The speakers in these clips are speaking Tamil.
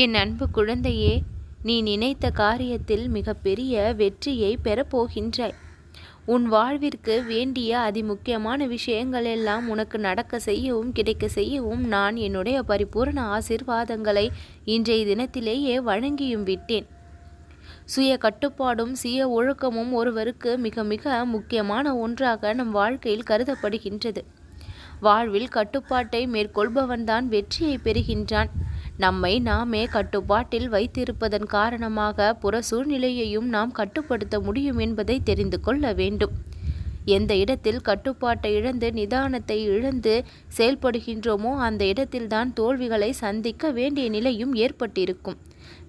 என் அன்பு குழந்தையே, நீ நினைத்த காரியத்தில் மிகப்பெரிய வெற்றியை பெறப்போகின்றாய். உன் வாழ்விற்கு வேண்டிய அதிமுக்கியமான விஷயங்கள் எல்லாம் உனக்கு நடக்க செய்யவும் கிடைக்க செய்யவும் நான் என்னுடைய பரிபூரண ஆசீர்வாதங்களை இன்றைய தினத்திலேயே வழங்கியும் விட்டேன். சுய கட்டுப்பாடும் சுய ஒழுக்கமும் ஒருவருக்கு மிக மிக முக்கியமான ஒன்றாக நம் வாழ்க்கையில் கருதப்படுகின்றது. வாழ்வில் கட்டுப்பாட்டை மேற்கொள்பவன்தான் வெற்றியை பெறுகின்றான். நம்மை நாமே கட்டுப்பாட்டில் வைத்திருப்பதன் காரணமாக புற சூழ்நிலையையும் நாம் கட்டுப்படுத்த முடியும் என்பதை தெரிந்து கொள்ள வேண்டும். எந்த இடத்தில் கட்டுப்பாட்டை இழந்து நிதானத்தை இழந்து செயல்படுகின்றோமோ அந்த இடத்தில்தான் தோல்விகளை சந்திக்க வேண்டிய நிலையும் ஏற்பட்டிருக்கும்.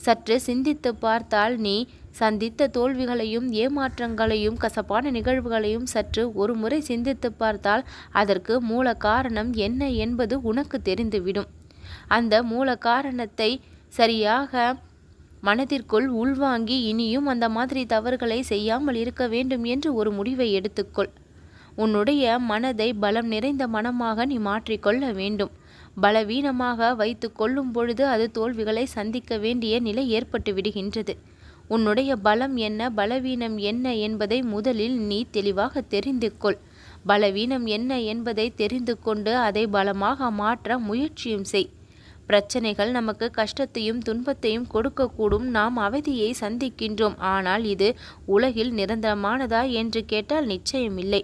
சற்று சிந்தித்து பார்த்தால் நீ சந்தித்த தோல்விகளையும் ஏமாற்றங்களையும் கசப்பான நிகழ்வுகளையும் சற்று ஒரு முறை சிந்தித்து பார்த்தால் அதற்கு மூல காரணம் என்ன என்பது உனக்கு தெரிந்துவிடும். அந்த மூல காரணத்தை சரியாக மனதிற்குள் உள்வாங்கி இனியும் அந்த மாதிரி தவறுகளை செய்யாமல் இருக்க வேண்டும் என்று ஒரு முடிவை எடுத்துக்கொள். உன்னுடைய மனதை பலம் நிறைந்த மனமாக நீ மாற்றிக்கொள்ள வேண்டும். பலவீனமாக வைத்து கொள்ளும் பொழுது அது தோல்விகளை சந்திக்க வேண்டிய நிலை ஏற்பட்டு விடுகின்றது. உன்னுடைய பலம் என்ன பலவீனம் என்ன என்பதை முதலில் நீ தெளிவாக தெரிந்து கொள். பலவீனம் என்ன என்பதை தெரிந்து கொண்டு அதை பலமாக மாற்ற முயற்சியும் செய். பிரச்சனைகள் நமக்கு கஷ்டத்தையும் துன்பத்தையும் கொடுக்கக்கூடும். நாம் அவதியை சந்திக்கின்றோம். ஆனால் இது உலகில் நிரந்தரமானதா என்று கேட்டால் நிச்சயமில்லை.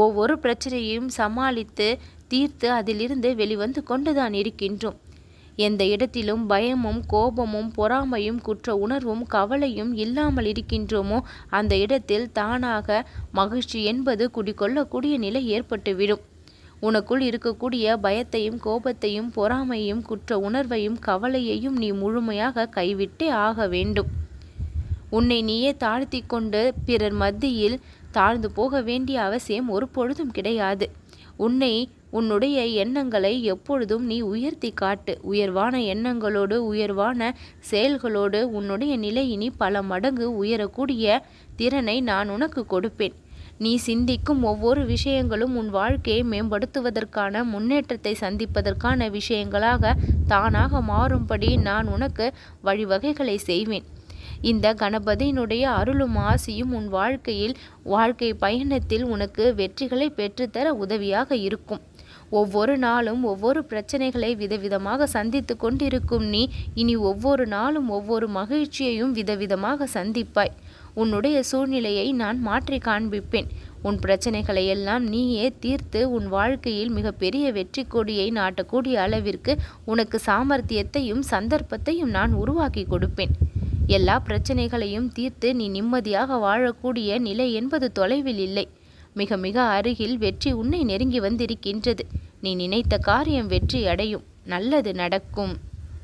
ஒவ்வொரு பிரச்சனையையும் சமாளித்து தீர்த்து அதிலிருந்து வெளிவந்து கொண்டுதான் இருக்கின்றோம். எந்த இடத்திலும் பயமும் கோபமும் பொறாமையும் குற்ற உணர்வும் கவலையும் இல்லாமல் இருக்கின்றோமோ அந்த இடத்தில் தானாக மகிழ்ச்சி என்பது குடிக்கொள்ளக்கூடிய நிலை ஏற்பட்டுவிடும். உனக்குள் இருக்கக்கூடிய பயத்தையும் கோபத்தையும் பொறாமையும் குற்ற உணர்வையும் கவலையையும் நீ முழுமையாக கைவிட்டே ஆக வேண்டும். உன்னை நீயே தாழ்த்தி கொண்டு பிறர் மத்தியில் தாழ்ந்து போக வேண்டிய அவசியம் ஒரு பொழுதும் கிடையாது. உன்னுடைய எண்ணங்களை எப்பொழுதும் நீ உயர்த்தி காட்டு. உயர்வான எண்ணங்களோடு உயர்வான செயல்களோடு உன்னுடைய நிலை இனி பல மடங்கு உயரக்கூடிய திறனை நான் உனக்கு கொடுப்பேன். நீ சிந்திக்கும் ஒவ்வொரு விஷயங்களும் உன் வாழ்க்கையை மேம்படுத்துவதற்கான முன்னேற்றத்தை சந்திப்பதற்கான விஷயங்களாக தானாக மாறும்படி நான் உனக்கு வழிவகைகளை செய்வேன். இந்த கணபதியினுடைய அருளும் ஆசியும் உன் வாழ்க்கை பயணத்தில் உனக்கு வெற்றிகளை பெற்றுத்தர உதவியாக இருக்கும். ஒவ்வொரு நாளும் ஒவ்வொரு பிரச்சனைகளை விதவிதமாக சந்தித்து கொண்டிருக்கும் நீ இனி ஒவ்வொரு நாளும் ஒவ்வொரு மகிழ்ச்சியையும் விதவிதமாக சந்திப்பாய். உன்னுடைய சூழ்நிலையை நான் மாற்றி காண்பிப்பேன். உன் பிரச்சனைகளை எல்லாம் நீயே தீர்த்து உன் வாழ்க்கையில் மிகப்பெரிய வெற்றி கொடியை நாட்டக்கூடிய அளவிற்கு உனக்கு சாமர்த்தியத்தையும் சந்தர்ப்பத்தையும் நான் உருவாக்கி கொடுப்பேன். எல்லா பிரச்சனைகளையும் தீர்த்து நீ நிம்மதியாக வாழக்கூடிய நிலை என்பது தொலைவில் இல்லை. மிக மிக அருகில் வெற்றி உன்னை நெருங்கி வந்திருக்கின்றது. நீ நினைத்த காரியம் வெற்றி அடையும். நல்லது நடக்கும்.